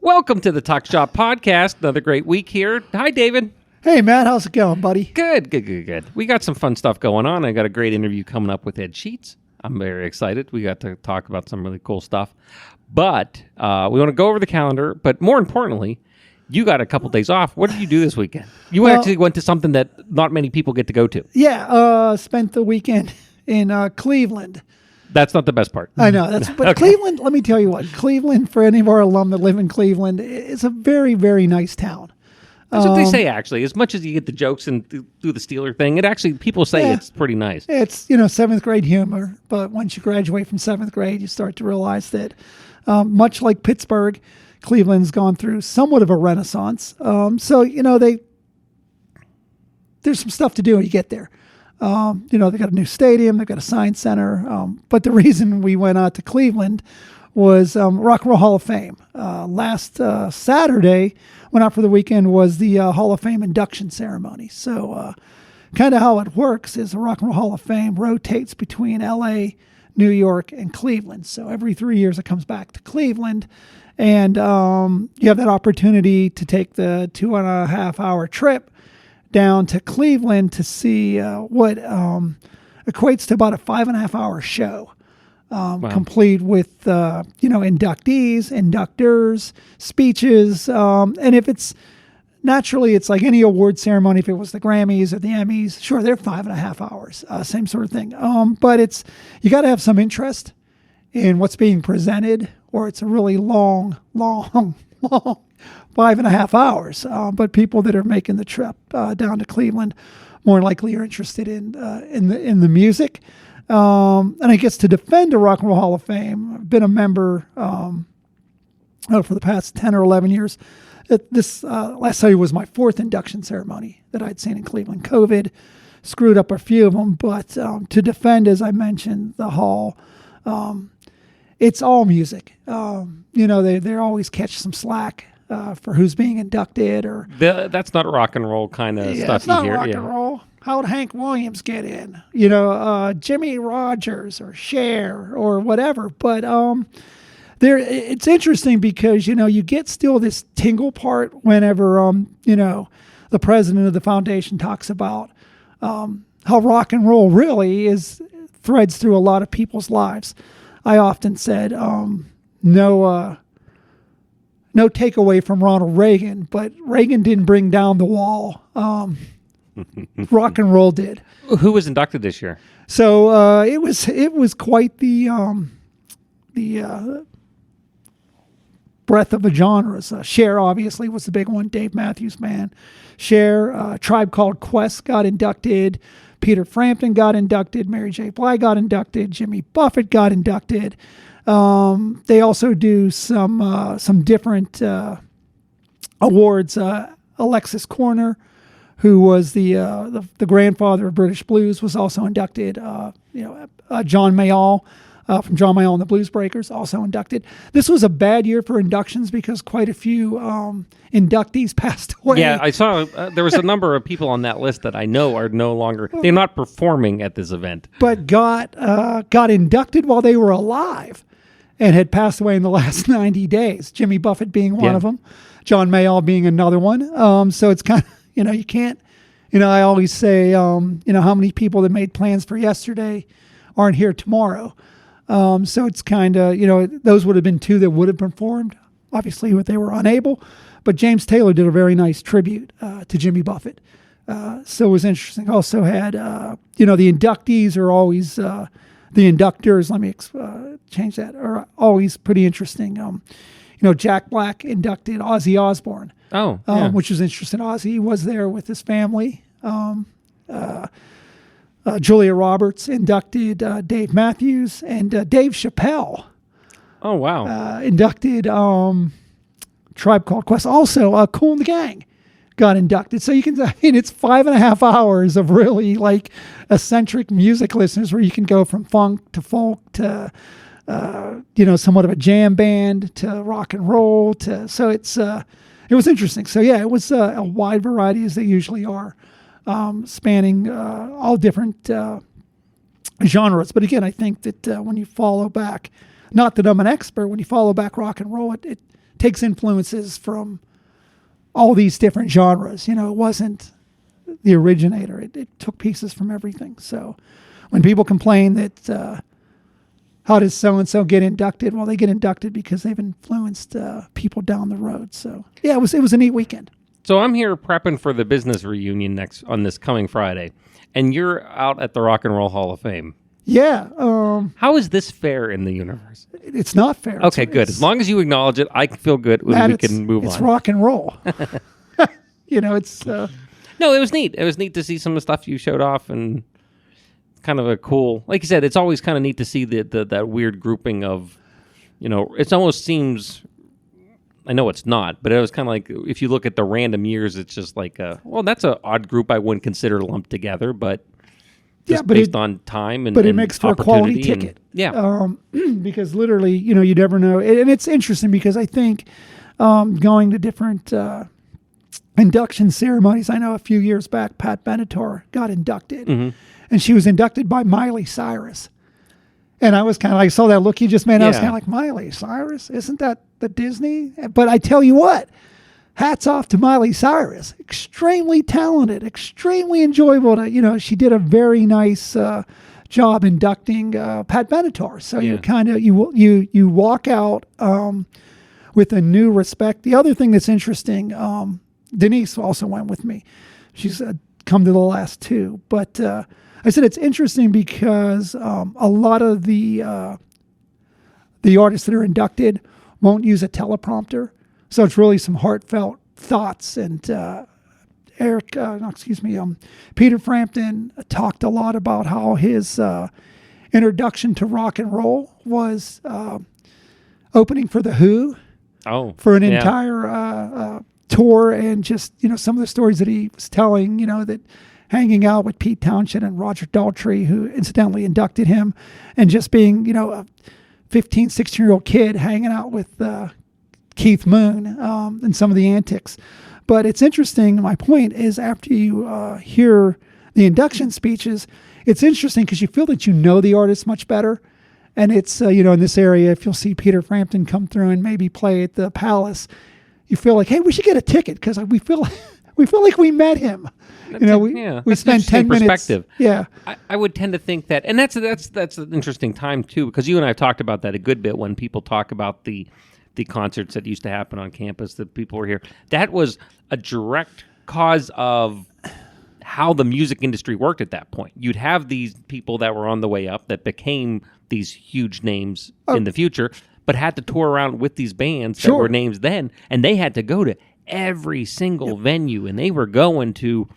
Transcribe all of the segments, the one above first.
Welcome to the Talk Shop Podcast. Another great week here. Hi, David. Hey, Matt. How's it going, buddy? Good. We got some fun stuff going on. I got a great interview coming up with Ed Sheets. I'm very excited. We got to talk about some really cool stuff. But we want to go over the calendar. But more importantly, you got a couple days off. What did you do this weekend? You actually went to something that not many people get to go to. Yeah, spent the weekend in Cleveland. That's not the best part. I know. But Okay. Cleveland, let me tell you what, Cleveland, for any of our alum that live in Cleveland, is a very, very nice town. That's what they say, actually. As much as you get the jokes and do the Steeler thing, it actually, people say it's pretty nice. It's, seventh grade humor. But once you graduate from seventh grade, you start to realize that much like Pittsburgh, Cleveland's gone through somewhat of a renaissance. So, there's some stuff to do when you get there. They got a new stadium, they've got a science center. But the reason we went out to Cleveland was Rock and Roll Hall of Fame. Last Saturday, went out for the weekend, was the Hall of Fame induction ceremony. So kind of how it works is the Rock and Roll Hall of Fame rotates between L.A., New York, and Cleveland. So every 3 years it comes back to Cleveland. And you have that opportunity to take the 2.5-hour trip down to Cleveland to see what equates to about a 5.5-hour show, complete with inductees, inductors, speeches, and if it's naturally, it's like any award ceremony. If it was the Grammys or the Emmys, sure, they're 5.5 hours, same sort of thing. But you got to have some interest in what's being presented, or it's a really long 5.5 hours. But people that are making the trip down to Cleveland more likely are interested in the music. And I guess to defend the Rock and Roll Hall of Fame, I've been a member for the past 10 or 11 years. This last Saturday was my fourth induction ceremony that I'd seen in Cleveland. COVID screwed up a few of them, but to defend, as I mentioned, the hall, it's all music. They always catch some slack for who's being inducted, or That's not rock and roll kind of stuff it's not you hear. rock and roll. How'd Hank Williams get in? Jimmy Rogers or Cher or whatever. But it's interesting because you get still this tingle part whenever the president of the foundation talks about how rock and roll really threads through a lot of people's lives. I often said no takeaway from Ronald Reagan, but Reagan didn't bring down the wall. Rock and roll did. Who was inducted this year? So it was quite the breadth of the genres. Cher obviously was the big one. Dave Matthews Band. Cher, Tribe Called Quest got inducted. Peter Frampton got inducted. Mary J. Blige got inducted. Jimmy Buffett got inducted. They also do some different awards. Alexis Corner, who was the grandfather of British blues, was also inducted. John Mayall from John Mayall and the Blues Breakers also inducted. This was a bad year for inductions because quite a few inductees passed away. Yeah, I saw there was a number of people on that list that I know are no longer, they're not performing at this event. But got inducted while they were alive and had passed away in the last 90 days. Jimmy Buffett being one of them, John Mayall being another one. So it's kind of, you can't, I always say, how many people that made plans for yesterday aren't here tomorrow. So it's kind of, those would have been two that would have performed. Obviously, they were unable. But James Taylor did a very nice tribute to Jimmy Buffett. So it was interesting. Also had, the inductees are always, the inductors, let me change that, are always pretty interesting. Jack Black inducted Ozzy Osbourne. Which was interesting. Ozzy was there with his family. Julia Roberts inducted Dave Matthews, and Dave Chappelle. Oh, wow. Inducted Tribe Called Quest. Also, Kool and the Gang got inducted. So you can, it's 5.5 hours of really eccentric music listeners where you can go from funk to folk to, somewhat of a jam band to rock and roll so it was interesting. So yeah, it was a wide variety as they usually are. Spanning all different genres. But again, I think that when you follow back, not that I'm an expert, when you follow back rock and roll, it takes influences from all these different genres. It wasn't the originator. It took pieces from everything. So when people complain that how does so-and-so get inducted? Well, they get inducted because they've influenced people down the road. So yeah, it was a neat weekend. So I'm here prepping for the business reunion on this coming Friday, and you're out at the Rock and Roll Hall of Fame. Yeah. How is this fair in the universe? It's not fair. Okay, good. As long as you acknowledge it, I feel good when we can move on. It's rock and roll. It's... No, it was neat. It was neat to see some of the stuff you showed off, and kind of a cool... Like you said, it's always kind of neat to see that weird grouping of, it almost seems... I know it's not, but it was kind of like, if you look at the random years, it's just like, that's an odd group I wouldn't consider lumped together, but just based on time and but it makes for a quality ticket. Because literally, you never know. And it's interesting because I think going to different induction ceremonies, I know a few years back, Pat Benatar got inducted, and she was inducted by Miley Cyrus. And I was kind of like, I saw that look you just made. I was kind of like, Miley Cyrus? Isn't that the Disney? But I tell you what, hats off to Miley Cyrus. Extremely talented, extremely enjoyable. She did a very nice job inducting Pat Benatar. So you kind of, you walk out with a new respect. The other thing that's interesting, Denise also went with me. She's come to the last two. But I said it's interesting because a lot of the artists that are inducted won't use a teleprompter, so it's really some heartfelt thoughts. And Peter Frampton talked a lot about how his introduction to rock and roll was opening for the Who for an entire tour, and just some of the stories that he was telling, that hanging out with Pete Townshend and Roger Daltrey, who incidentally inducted him, and just being, a 15, 16-year-old kid hanging out with Keith Moon and some of the antics. But it's interesting. My point is, after you hear the induction speeches, it's interesting because you feel that the artist much better. And it's, in this area, if you'll see Peter Frampton come through and maybe play at the Palace, you feel like, hey, we should get a ticket because we feel like we met him. We spent 10 minutes. Perspective. Yeah, I would tend to think that, and that's an interesting time too, because you and I have talked about that a good bit when people talk about the concerts that used to happen on campus, that people were here. That was a direct cause of how the music industry worked at that point. You'd have these people that were on the way up that became these huge names in the future, but had to tour around with these bands that were names then, and they had to go to every single venue, and they were going to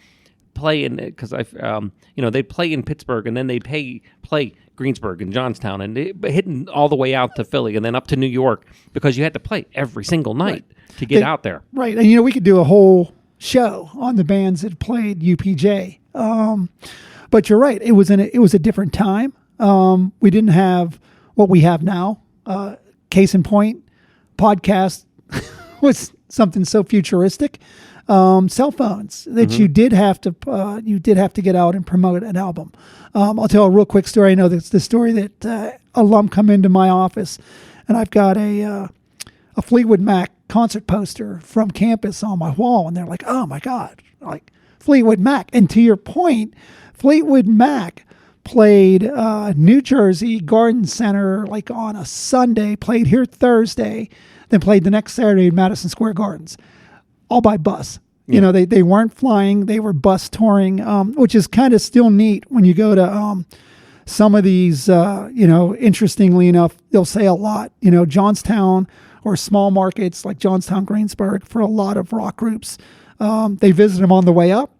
play in, because they'd play in Pittsburgh, and then they'd play Greensburg and Johnstown, and hitting all the way out to Philly, and then up to New York, because you had to play every single night to get out there. Right, and we could do a whole show on the bands that played UPJ. But you're right, it was a different time. We didn't have what we have now. Case in point, podcast was something so futuristic. Cell phones that you did have to get out and promote an album. I'll tell a real quick story. I know that's the story that alum come into my office, and I've got a Fleetwood Mac concert poster from campus on my wall, and they're like, "Oh my God, like Fleetwood Mac!" And to your point, Fleetwood Mac played New Jersey Garden Center like on a Sunday, played here Thursday, then played the next Saturday in Madison Square Gardens, all by bus. Yeah. They weren't flying, they were bus touring, which is kind of still neat when you go to some of these, interestingly enough, they'll say a lot, Johnstown or small markets like Johnstown, Greensburg, for a lot of rock groups. They visit them on the way up,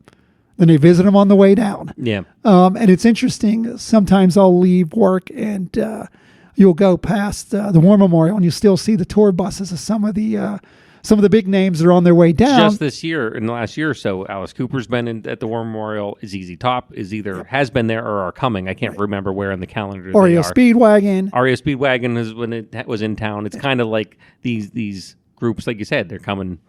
then they visit them on the way down. Yeah. And it's interesting. Sometimes I'll leave work and you'll go past the War Memorial and you still see the tour buses of some of the big names that are on their way down. Just this year, in the last year or so, Alice Cooper's been at the War Memorial. ZZ Top has been there or are coming. I can't remember where in the calendar they are. REO Speedwagon. REO Speedwagon is when it was in town. It's kind of like these groups, like you said, they're coming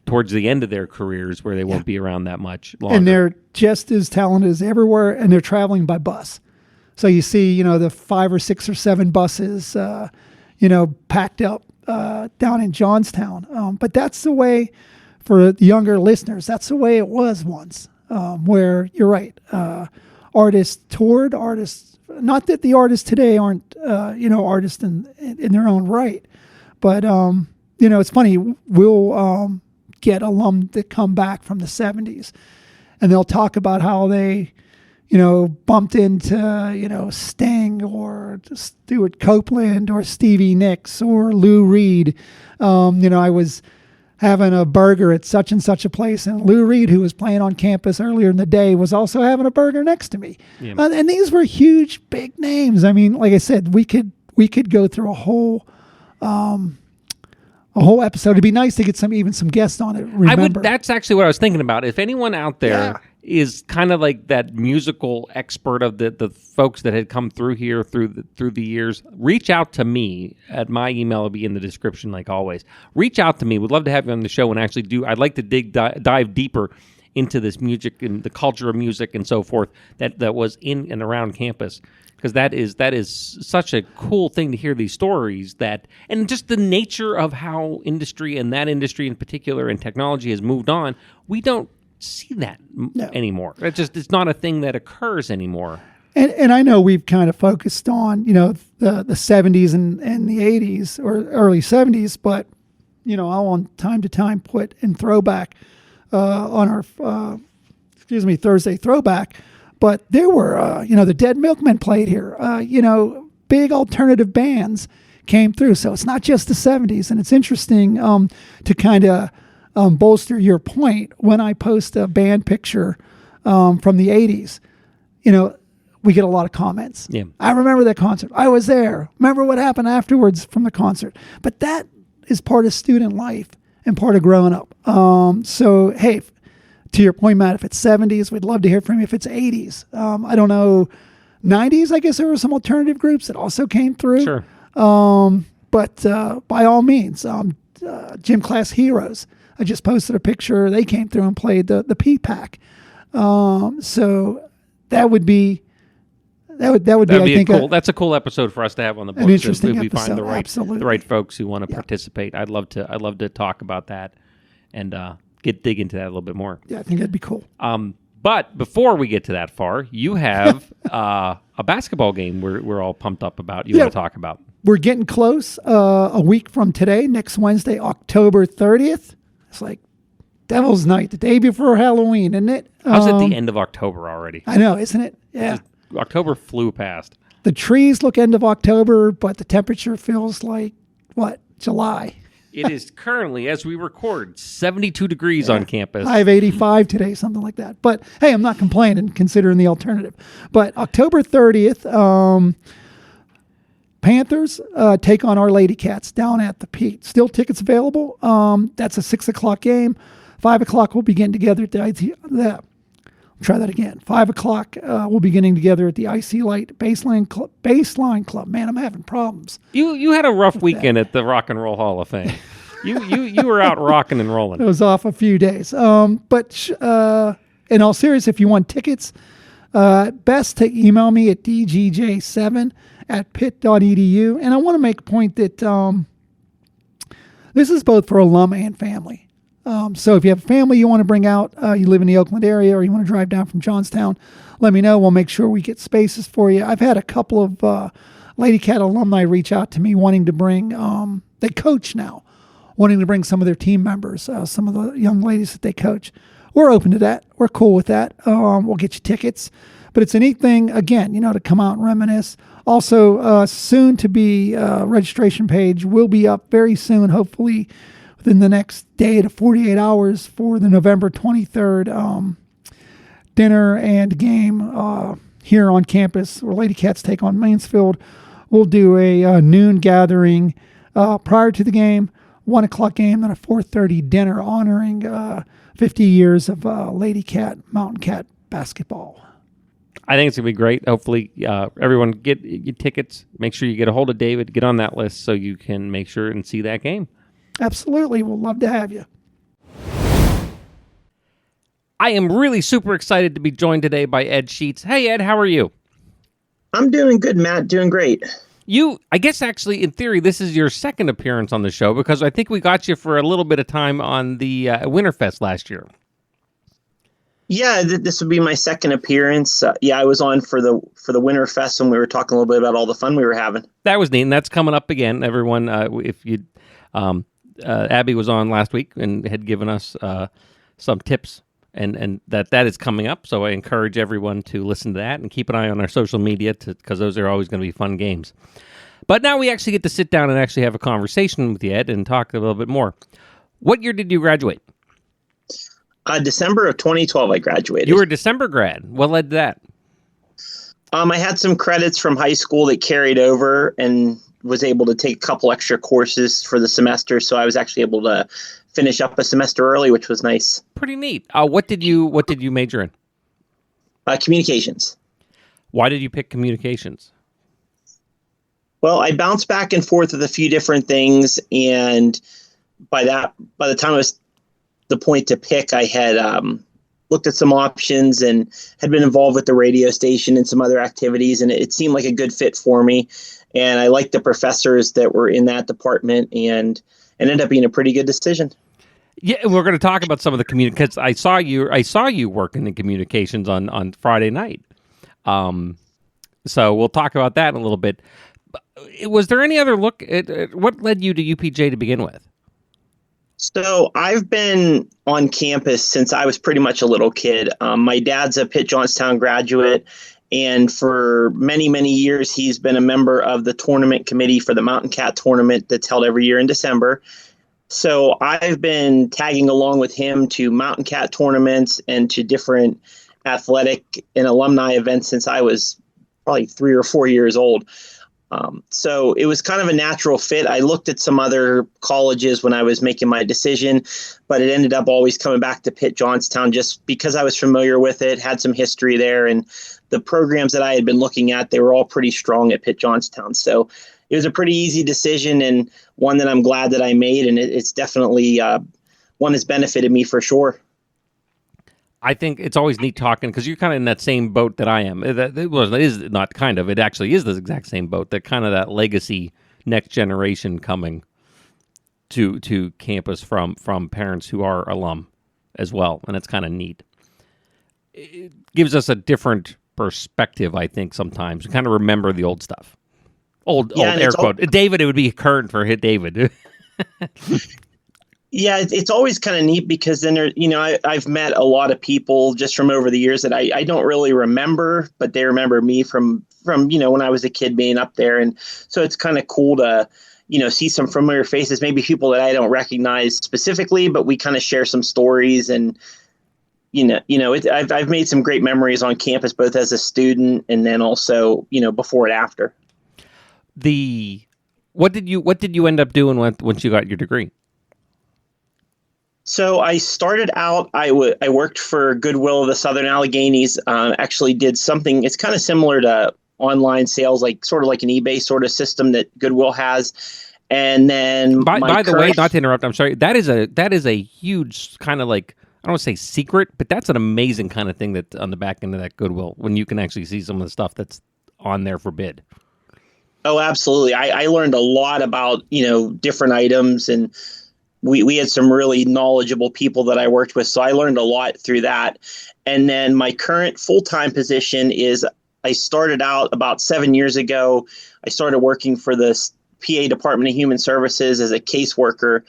towards the end of their careers where they won't be around that much longer. And they're just as talented as everywhere, and they're traveling by bus. So you see, the 5 or 6 or 7 buses, packed up down in Johnstown. But that's the way, for the younger listeners, that's the way it was once, where you're right. Artists toured, not that the artists today aren't, artists in their own right, but, it's funny, we'll get alum that come back from the 70s, and they'll talk about how they, bumped into, Sting or Stuart Copeland or Stevie Nicks or Lou Reed. I was having a burger at such and such a place, and Lou Reed, who was playing on campus earlier in the day, was also having a burger next to me. Yeah. And these were huge, big names. I mean, like I said, we could go through a whole episode. It'd be nice to get some guests on it. Remember. That's actually what I was thinking about. If anyone out there is kind of like that musical expert of the folks that had come through here through the years, reach out to me at my email. Will be in the description, like always. Reach out to me. Would love to have you on the show and actually I'd like to dive deeper into this music and the culture of music and so forth that was in and around campus. Because that is such a cool thing to hear these stories, and just the nature of how industry, and that industry in particular, and technology has moved on. We don't see that anymore. It's not a thing that occurs anymore. And I know we've kind of focused on the 70s and the 80s or early 70s, but I'll on time to time put in throwback on our Thursday throwback. But there were, the Dead Milkmen played here. Big alternative bands came through. So it's not just the 70s. And it's interesting to kind of bolster your point. When I post a band picture from the 80s, we get a lot of comments. Yeah. I remember that concert. I was there. Remember what happened afterwards from the concert. But that is part of student life and part of growing up. So, hey, to your point, Matt, if it's 70s, we'd love to hear from you. If it's 80s, I don't know, 90s, I guess there were some alternative groups that also came through. Sure. But by all means, Gym Class Heroes, I just posted a picture. They came through and played the P-Pack. So that would be, I think, that's a cool episode for us to have on the books. An interesting if we episode, find the right folks who want to Yeah. participate. I'd love to talk about that and dig into that a little bit more. Yeah, I think that'd be cool. But before we get to that far, you have a basketball game we're all pumped up about. You want to talk about? We're getting close. A week from today, next Wednesday, October 30th. It's like Devil's Night, the day before Halloween, isn't it? How's it the end of October already? I know, isn't it? Yeah. October flew past. The trees look end of October, but the temperature feels like, July. It is currently, as we record, 72 degrees on campus. I have 85 today, something like that. But, hey, I'm not complaining considering the alternative. But October 30th, Panthers take on our Lady Cats down at the Pete. Still tickets available. That's a 6 o'clock game. 5 o'clock, we'll be getting together at the try that again. 5 o'clock, we'll be getting together at the Icy Light Baseline Club. Man, I'm having problems. You had a rough weekend at the Rock and Roll Hall of Fame. You were out rocking and rolling. It was off a few days. But in all seriousness, if you want tickets, best to email me at dgj7@pitt.edu. And I want to make a point that this is both for alum and family. So if you have a family you want to bring out, you live in the Oakland area, or you want to drive down from Johnstown, let me know. We'll make sure we get spaces for you. I've had a couple of Lady Cat alumni reach out to me wanting to bring, they coach now, wanting to bring some of their team members, some of the young ladies that they coach. We're open to that. We're cool with that. We'll get you tickets. But it's a neat thing, again, to come out and reminisce. Also, soon to be registration page will be up very soon, hopefully within the next day to 48 hours for the November 23rd dinner and game here on campus where Lady Cats take on Mansfield. We'll do a noon gathering prior to the game, 1 o'clock game, then a 4:30 dinner honoring 50 years of Lady Cat, Mountain Cat basketball. I think it's going to be great. Hopefully, everyone get tickets. Make sure you get a hold of David. Get on that list so you can make sure and see that game. Absolutely. We'll love to have you. I am really super excited to be joined today by Ed Sheets. Hey, Ed, how are you? I'm doing good, Matt. Doing great. I guess actually, in theory, this is your second appearance on the show because I think we got you for a little bit of time on the Winterfest last year. Yeah, this would be my second appearance. I was on for the Winterfest, and we were talking a little bit about all the fun we were having. That was neat, and that's coming up again. Everyone, if you, Abby was on last week and had given us some tips, and that is coming up. So I encourage everyone to listen to that and keep an eye on our social media because those are always going to be fun games. But now we actually get to sit down and actually have a conversation with you, Ed, and talk a little bit more. What year did you graduate? December of 2012, I graduated. You were a December grad. What led to that? I had some credits from high school that carried over and was able to take a couple extra courses for the semester. So I was actually able to finish up a semester early, which was nice. Pretty neat. What did you major in? Communications. Why did you pick communications? Well, I bounced back and forth with a few different things, and by the time it was the point to pick, I had looked at some options and had been involved with the radio station and some other activities, and it seemed like a good fit for me. And I liked the professors that were in that department, and it ended up being a pretty good decision. Yeah, we're going to talk about some of the because I saw you working in communications on Friday night. So we'll talk about that in a little bit. Was there any other look at what led you to UPJ to begin with? So I've been on campus since I was pretty much a little kid. My dad's a Pitt Johnstown graduate, and for many, many years, he's been a member of the tournament committee for the Mountain Cat tournament that's held every year in December. So I've been tagging along with him to Mountain Cat tournaments and to different athletic and alumni events since I was probably 3 or 4 years old. So it was kind of a natural fit. I looked at some other colleges when I was making my decision, but it ended up always coming back to Pitt Johnstown just because I was familiar with it, had some history there, and the programs that I had been looking at, they were all pretty strong at Pitt Johnstown. So it was a pretty easy decision and one that I'm glad that I made, and it's definitely one that's benefited me for sure. I think it's always neat talking because you're kind of in that same boat that I am. It is not kind of. It actually is the exact same boat. That kind of that legacy, next generation coming to campus from parents who are alum as well, and it's kind of neat. It gives us a different perspective, I think. Sometimes we kind of remember the old stuff. Old air quote. David, it would be current for David. Yeah, it's always kind of neat because then I've met a lot of people just from over the years that I don't really remember, but they remember me from when I was a kid being up there, and so it's kind of cool to see some familiar faces, maybe people that I don't recognize specifically, but we kind of share some stories, and I've made some great memories on campus both as a student and then also before and after. What did you end up doing once you got your degree? So I started out, I worked for Goodwill of the Southern Alleghenies, actually did something, it's kind of similar to online sales, sort of like an eBay sort of system that Goodwill has. And then by the way, not to interrupt, I'm sorry, that is a huge kind of I don't want to say secret, but that's an amazing kind of thing that on the back end of that Goodwill, when you can actually see some of the stuff that's on there for bid. Oh, absolutely. I learned a lot about, different items, and we had some really knowledgeable people that I worked with. So I learned a lot through that. And then my current full-time position is I started out about 7 years ago. I started working for the PA Department of Human Services as a caseworker.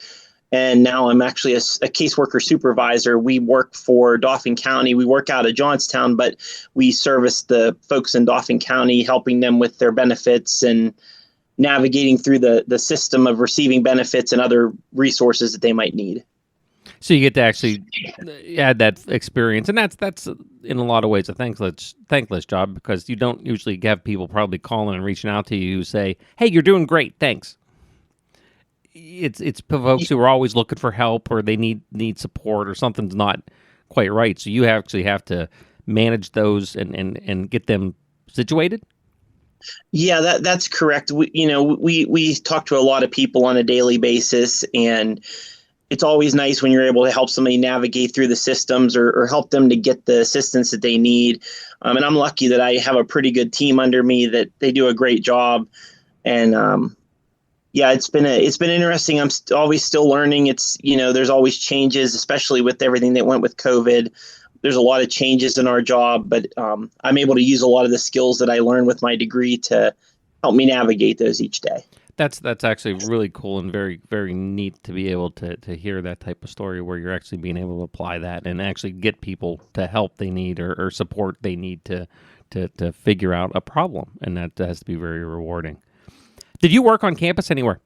And now I'm actually a caseworker supervisor. We work for Dauphin County. We work out of Johnstown, but we service the folks in Dauphin County, helping them with their benefits and navigating through the system of receiving benefits and other resources that they might need. So you get to actually add that experience, and that's in a lot of ways a thankless job because you don't usually have people probably calling and reaching out to you who say, "Hey, you're doing great, thanks." It's folks who are always looking for help or they need support or something's not quite right. So you actually have to manage those and get them situated. Yeah, that's correct. We talk to a lot of people on a daily basis, and it's always nice when you're able to help somebody navigate through the systems or help them to get the assistance that they need. And I'm lucky that I have a pretty good team under me that they do a great job. And yeah, it's been interesting. I'm always still learning. It's, there's always changes, especially with everything that went with COVID. There's a lot of changes in our job, but I'm able to use a lot of the skills that I learned with my degree to help me navigate those each day. That's actually really cool and very, very neat to be able to hear that type of story where you're actually being able to apply that and actually get people to help they need or support they need to figure out a problem. And that has to be very rewarding. Did you work on campus anywhere?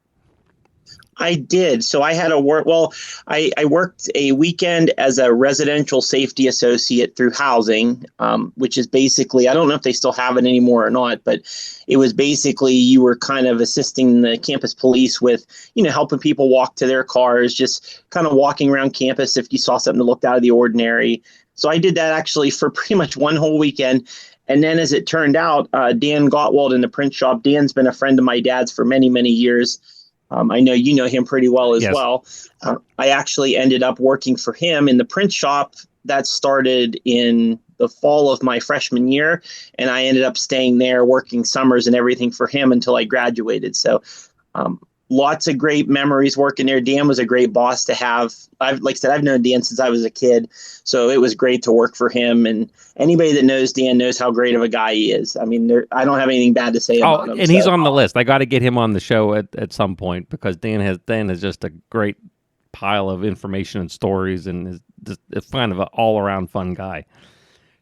I did. So I had I worked a weekend as a residential safety associate through housing, which is basically, I don't know if they still have it anymore or not, but it was basically you were kind of assisting the campus police with, helping people walk to their cars, just kind of walking around campus if you saw something that looked out of the ordinary. So I did that actually for pretty much one whole weekend. And then as it turned out, Dan Gottwald in the print shop, Dan's been a friend of my dad's for many, many years. I know you know him pretty well as well. I actually ended up working for him in the print shop. That started in the fall of my freshman year, and I ended up staying there working summers and everything for him until I graduated. So lots of great memories working there. Dan was a great boss to have. Like I said, I've known Dan since I was a kid, so it was great to work for him. And anybody that knows Dan knows how great of a guy he is. I mean, I don't have anything bad to say about him. And he's on the list. I got to get him on the show at some point because Dan is just a great pile of information and stories, and is just kind of an all around fun guy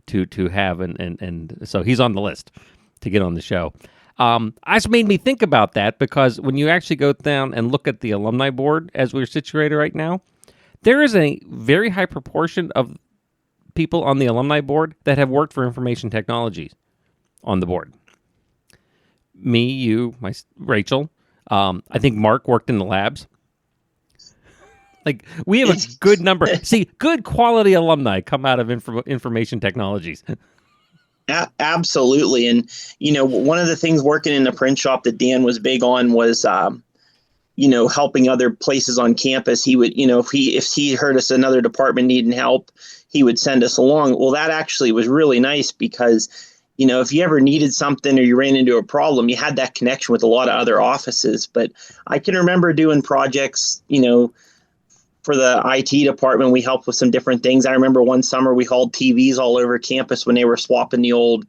to have, and so he's on the list to get on the show. That's made me think about that because when you actually go down and look at the alumni board as we're situated right now, there is a very high proportion of people on the alumni board that have worked for information technologies on the board. Me, you, Rachel. I think Mark worked in the labs. Like, we have a good number. See, good quality alumni come out of information technologies. Absolutely. And, one of the things working in the print shop that Dan was big on was, helping other places on campus. He would, if he heard us another department needing help, he would send us along. Well, that actually was really nice because, if you ever needed something or you ran into a problem, you had that connection with a lot of other offices. But I can remember doing projects, for the IT department. We helped with some different things. I remember one summer we hauled TVs all over campus when they were swapping the old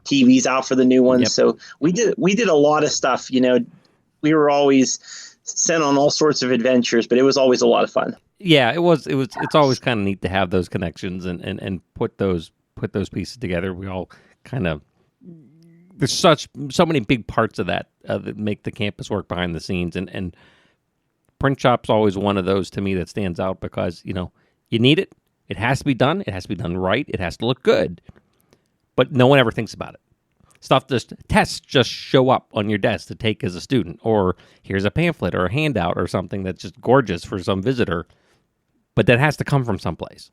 TVs out for the new ones. Yep. So we did a lot of stuff. We were always sent on all sorts of adventures, but it was always a lot of fun. Yeah, it's always kind of neat to have those connections and put those pieces together. We all kind of, there's so many big parts of that that make the campus work behind the scenes, and print shop's always one of those to me that stands out because, you need it. It has to be done. It has to be done right. It has to look good. But no one ever thinks about it. Tests just show up on your desk to take as a student. Or here's a pamphlet or a handout or something that's just gorgeous for some visitor. But that has to come from someplace.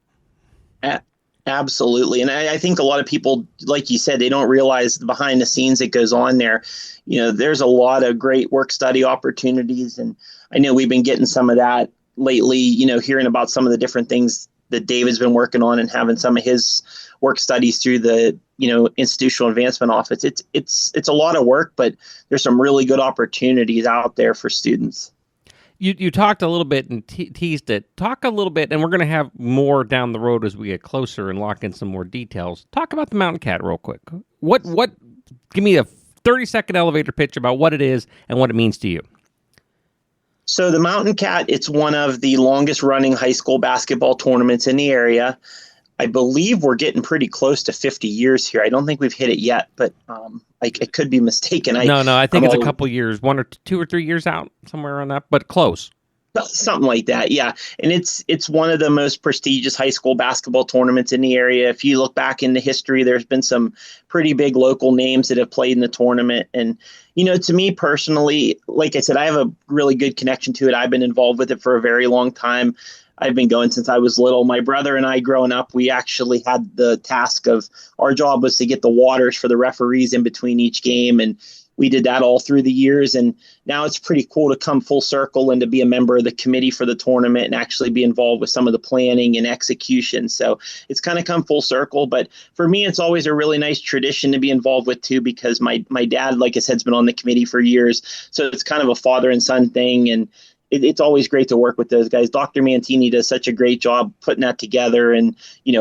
Absolutely. And I think a lot of people, like you said, they don't realize the behind the scenes that goes on there. There's a lot of great work study opportunities. And I know we've been getting some of that lately, hearing about some of the different things that David's been working on and having some of his work studies through the, institutional advancement office. It's a lot of work, but there's some really good opportunities out there for students. You talked a little bit and teased it. Talk a little bit, and we're going to have more down the road as we get closer and lock in some more details. Talk about the Mountain Cat real quick. What? Give me a 30-second elevator pitch about what it is and what it means to you. So the Mountain Cat, it's one of the longest running high school basketball tournaments in the area. I believe we're getting pretty close to 50 years here. I don't think we've hit it yet, but I could be mistaken. No, I think it's a couple years, 1 or 2 or 3 years out, somewhere on that, but close. Something like that, yeah. And it's one of the most prestigious high school basketball tournaments in the area. If you look back into history, there's been some pretty big local names that have played in the tournament. And, to me personally, like I said, I have a really good connection to it. I've been involved with it for a very long time. I've been going since I was little. My brother and I, growing up, we actually had the task of, our job was to get the waters for the referees in between each game. And we did that all through the years. And now it's pretty cool to come full circle and to be a member of the committee for the tournament and actually be involved with some of the planning and execution. So it's kind of come full circle. But for me, it's always a really nice tradition to be involved with too, because my dad, like I said, has been on the committee for years. So it's kind of a father and son thing. And it's always great to work with those guys. Dr. Mantini does such a great job putting that together, and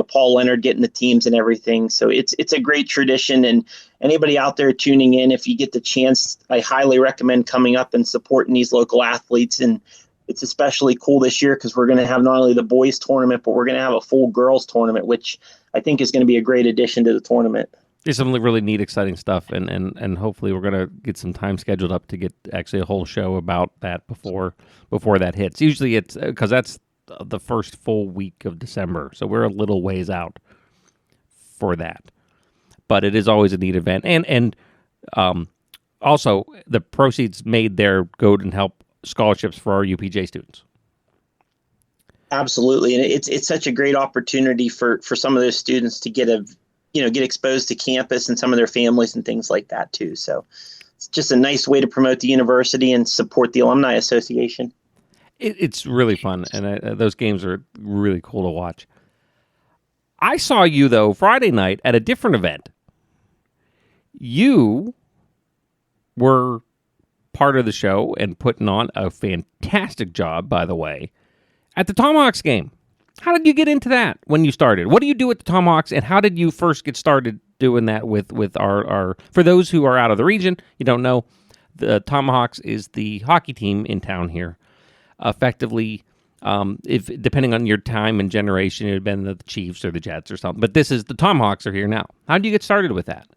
Paul Leonard getting the teams and everything. So it's a great tradition. And anybody out there tuning in, if you get the chance, I highly recommend coming up and supporting these local athletes. And it's especially cool this year because we're going to have not only the boys tournament, but we're going to have a full girls tournament, which I think is going to be a great addition to the tournament. There's some really neat, exciting stuff, and hopefully we're going to get some time scheduled up to get actually a whole show about that before that hits. Usually it's because that's the first full week of December, so we're a little ways out for that. But it is always a neat event, and also the proceeds made there go and help scholarships for our UPJ students. Absolutely, and it's such a great opportunity for some of those students to get exposed to campus and some of their families and things like that too. So it's just a nice way to promote the university and support the Alumni Association. It's really fun, and those games are really cool to watch. I saw you, though, Friday night at a different event. You were part of the show and putting on a fantastic job, by the way, at the Tomahawks game. How did you get into that when you started? What do you do at the Tomahawks, and how did you first get started doing that with our for those who are out of the region, you don't know, the Tomahawks is the hockey team in town here. Effectively, if depending on your time and generation, it had been the Chiefs or the Jets or something. But this is the Tomahawks are here now. How did you get started with that?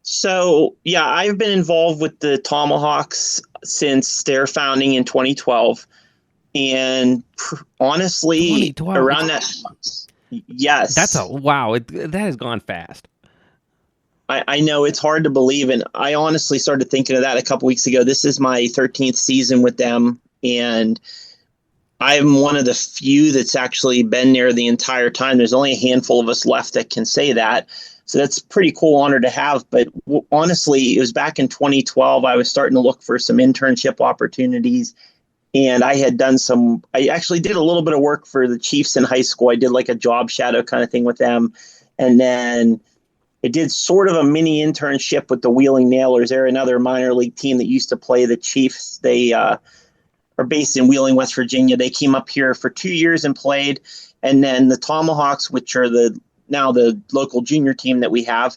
So, yeah, I've been involved with the Tomahawks since their founding in 2012. And honestly, around that, yes. That's wow. That has gone fast. I know it's hard to believe. And I honestly started thinking of that a couple weeks ago. This is my 13th season with them. And I'm one of the few that's actually been there the entire time. There's only a handful of us left that can say that. So that's a pretty cool honor to have. But honestly, it was back in 2012. I was starting to look for some internship opportunities. And I actually did a little bit of work for the Chiefs in high school. I did like a job shadow kind of thing with them. And then I did sort of a mini internship with the Wheeling Nailers. They're another minor league team that used to play the Chiefs. They are based in Wheeling, West Virginia. They came up here for 2 years and played. And then the Tomahawks, which are now the local junior team that we have,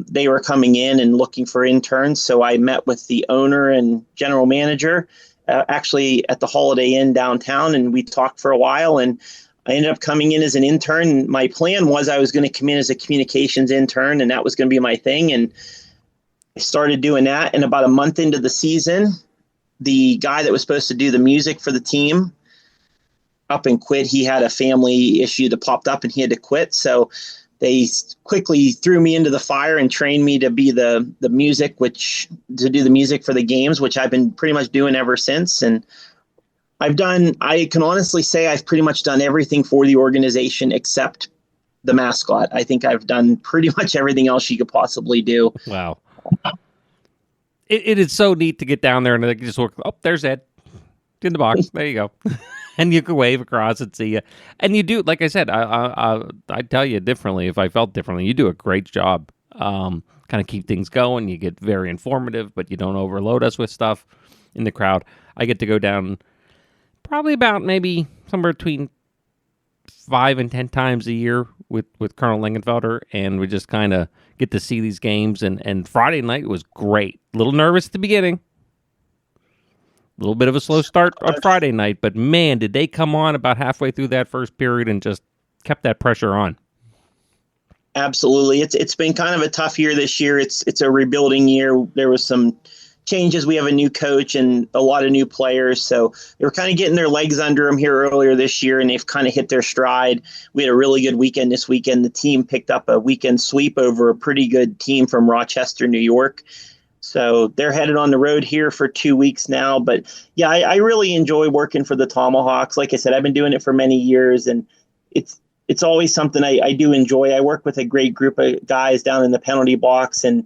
they were coming in and looking for interns. So I met with the owner and general manager actually at the Holiday Inn downtown, and we talked for a while, and I ended up coming in as an intern. My plan was I was going to come in as a communications intern, and that was going to be my thing. And I started doing that. And about a month into the season, the guy that was supposed to do the music for the team up and quit. He had a family issue that popped up and he had to quit. So they quickly threw me into the fire and trained me to be to do the music for the games, which I've been pretty much doing ever since. And I can honestly say I've pretty much done everything for the organization except the mascot. I think I've done pretty much everything else you could possibly do. Wow. It is so neat to get down there and they can just work. Oh, there's Ed in the box. There you go. And you can wave across and see you. And you do, like I said, I tell you differently if I felt differently. You do a great job. Kind of keep things going. You get very informative, but you don't overload us with stuff in the crowd. I get to go down probably about maybe somewhere between 5 and 10 times a year with Colonel Lingenfelder, and we just kind of get to see these games. And Friday night was great. A little nervous at the beginning. A little bit of a slow start on Friday night, but man, did they come on about halfway through that first period and just kept that pressure on. Absolutely. It's been kind of a tough year this year. It's a rebuilding year. There was some changes. We have a new coach and a lot of new players. So they were kind of getting their legs under them here earlier this year, and they've kind of hit their stride. We had a really good weekend this weekend. The team picked up a weekend sweep over a pretty good team from Rochester, New York. So they're headed on the road here for 2 weeks now. But yeah, I really enjoy working for the Tomahawks. Like I said, I've been doing it for many years, and it's always something I do enjoy. I work with a great group of guys down in the penalty box, and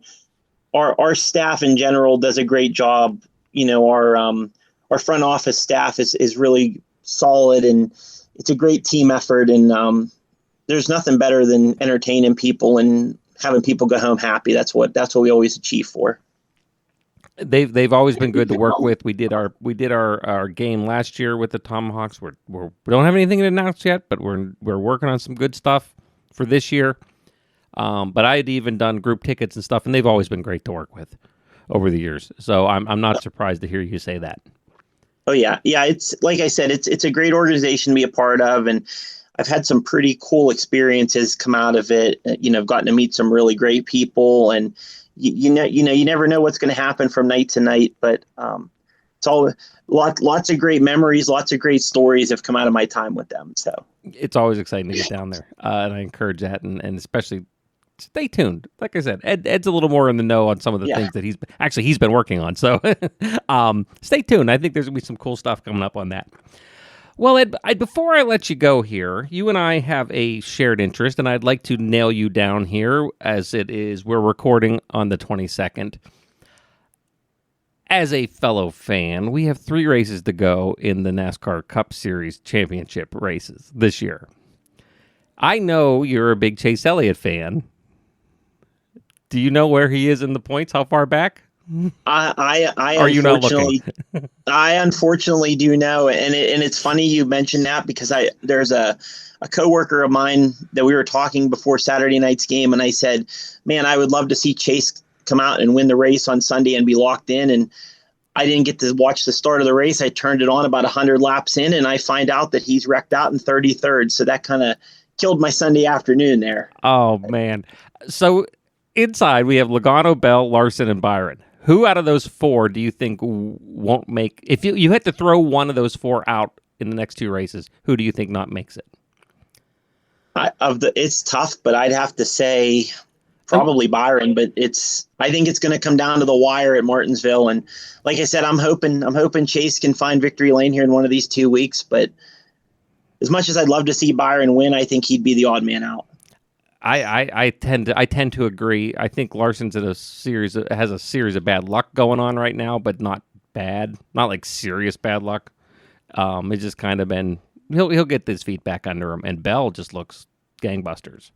our staff in general does a great job. Our front office staff is really solid, and it's a great team effort. And there's nothing better than entertaining people and having people go home happy. That's what we always achieve for. They've always been good to work with. We did our game last year with the Tomahawks. We don't have anything to announce yet, but we're working on some good stuff for this year. But I had even done group tickets and stuff, and they've always been great to work with over the years. So I'm not surprised to hear you say that. Oh yeah. It's like I said, it's a great organization to be a part of, and I've had some pretty cool experiences come out of it. I've gotten to meet some really great people, and you never know what's going to happen from night to night. But it's all lots of great memories, lots of great stories have come out of my time with them. So it's always exciting to get down there, and I encourage that, and especially stay tuned. Like I said, Ed's a little more in the know on some of the things that he's been working on. So stay tuned. I think there's going to be some cool stuff coming up on that. Well, Ed, before I let you go here, you and I have a shared interest, and I'd like to nail you down here as we're recording on the 22nd. As a fellow fan, we have 3 races to go in the NASCAR Cup Series championship races this year. I know you're a big Chase Elliott fan. Do you know where he is in the points? How far back? I Are you not looking? I unfortunately do know, and it's funny you mentioned that, because there's a coworker of mine that we were talking before Saturday night's game, and I said, man, I would love to see Chase come out and win the race on Sunday and be locked in. And I didn't get to watch the start of the race. I turned it on about 100 laps in, and I find out that he's wrecked out in 33rd. So that kind of killed my Sunday afternoon there. Oh man! So inside we have Logano, Bell, Larson, and Byron. Who out of those 4 do you think won't make? If you had to throw one of those 4 out in the next 2 races, who do you think not makes it? It's tough, but I'd have to say probably Byron. But I think it's going to come down to the wire at Martinsville. And like I said, I'm hoping Chase can find victory lane here in one of these 2 weeks. But as much as I'd love to see Byron win, I think he'd be the odd man out. I tend to agree. I think Larson's has a series of bad luck going on right now, but not bad, not like serious bad luck. It's just kind of been he'll get his feet back under him, and Bell just looks gangbusters.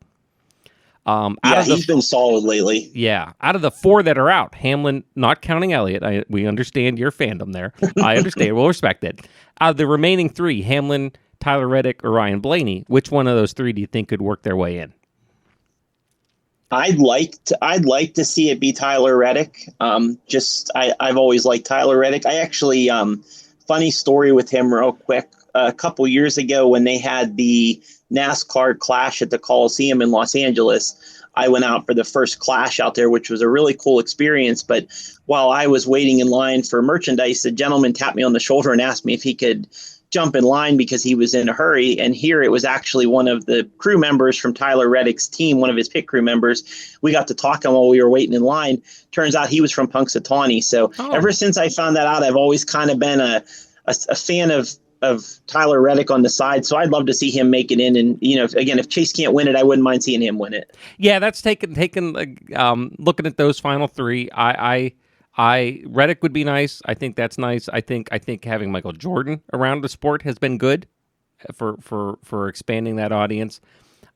He's been solid lately. Yeah, out of the 4 that are out, Hamlin, not counting Elliott, we understand your fandom there. I understand. We'll respect it. Out of the remaining 3, Hamlin, Tyler Reddick, or Ryan Blaney, which one of those 3 do you think could work their way in? I'd like to see it be Tyler Reddick. I've always liked Tyler Reddick. I actually, funny story with him real quick. A couple years ago when they had the NASCAR clash at the Coliseum in Los Angeles, I went out for the first clash out there, which was a really cool experience. But while I was waiting in line for merchandise, the gentleman tapped me on the shoulder and asked me if he could jump in line because he was in a hurry. And here it was actually one of the crew members from Tyler Reddick's team, one of his pit crew members. We got to talking while we were waiting in line. Turns out he was from Punxsutawney. So ever since I found that out, I've always kind of been a fan of Tyler Reddick on the side. So I'd love to see him make it in. And, if Chase can't win it, I wouldn't mind seeing him win it. Yeah, that's taken looking at those final 3. Reddick would be nice. I think that's nice. I think having Michael Jordan around the sport has been good for expanding that audience.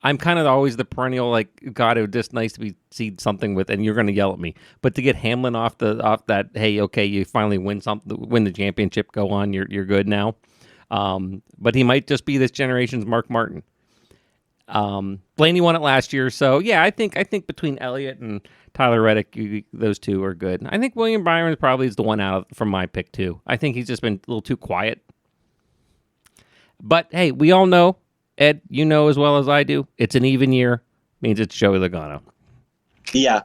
I'm kind of always the perennial God, it would just nice to see something with, and you're going to yell at me, but to get Hamlin off that, hey, okay, you finally win the championship, go on, you're good now. But he might just be this generation's Mark Martin. Blaney won it last year, so yeah, I think between Elliott and Tyler Reddick, those 2 are good. I think William Byron probably is the one out from my pick too. I think he's just been a little too quiet. But hey, we all know, Ed, you know as well as I do, it's an even year, means it's Joey Logano. Yeah,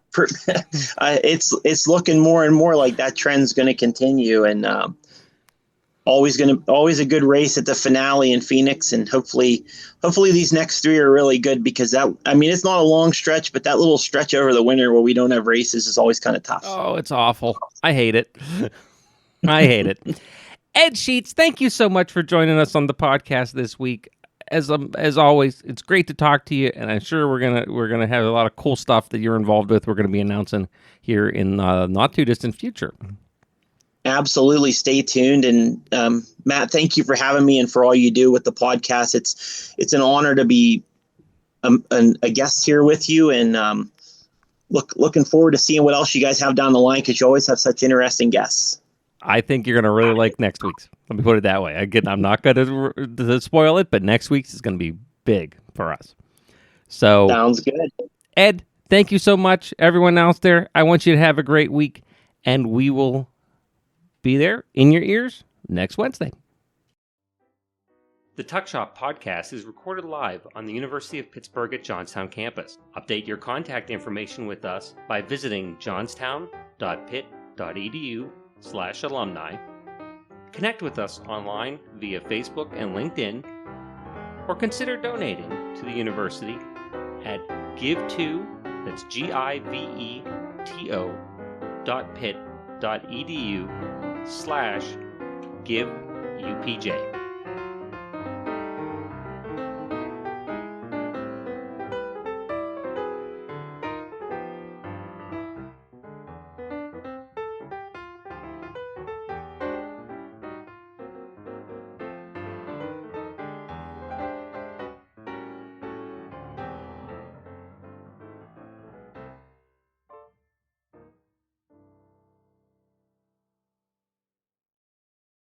it's looking more and more like that trend's going to continue, and always a good race at the finale in Phoenix, and hopefully these next 3 are really good, because it's not a long stretch, but that little stretch over the winter where we don't have races is always kind of tough. Oh, it's awful. I hate it. I hate it. Ed Sheets, thank you so much for joining us on the podcast this week. as always, it's great to talk to you, and I'm sure we're gonna have a lot of cool stuff that you're involved with. We're gonna be announcing here in not too distant future. Absolutely. Stay tuned. And Matt, thank you for having me and for all you do with the podcast. It's an honor to be a guest here with you, and looking forward to seeing what else you guys have down the line, because you always have such interesting guests. I think you're going to really like next week's. Let me put it that way. Again, I'm not going to spoil it, but next week's is going to be big for us. So sounds good. Ed, thank you so much. Everyone else there, I want you to have a great week, and we will be there in your ears next Wednesday. The Tuck Shop podcast is recorded live on the University of Pittsburgh at Johnstown campus. Update your contact information with us by visiting johnstown.pitt.edu/alumni. Connect with us online via Facebook and LinkedIn, or consider donating to the university at give2, that's GIVETO.pitt.edu/GiveUPJ.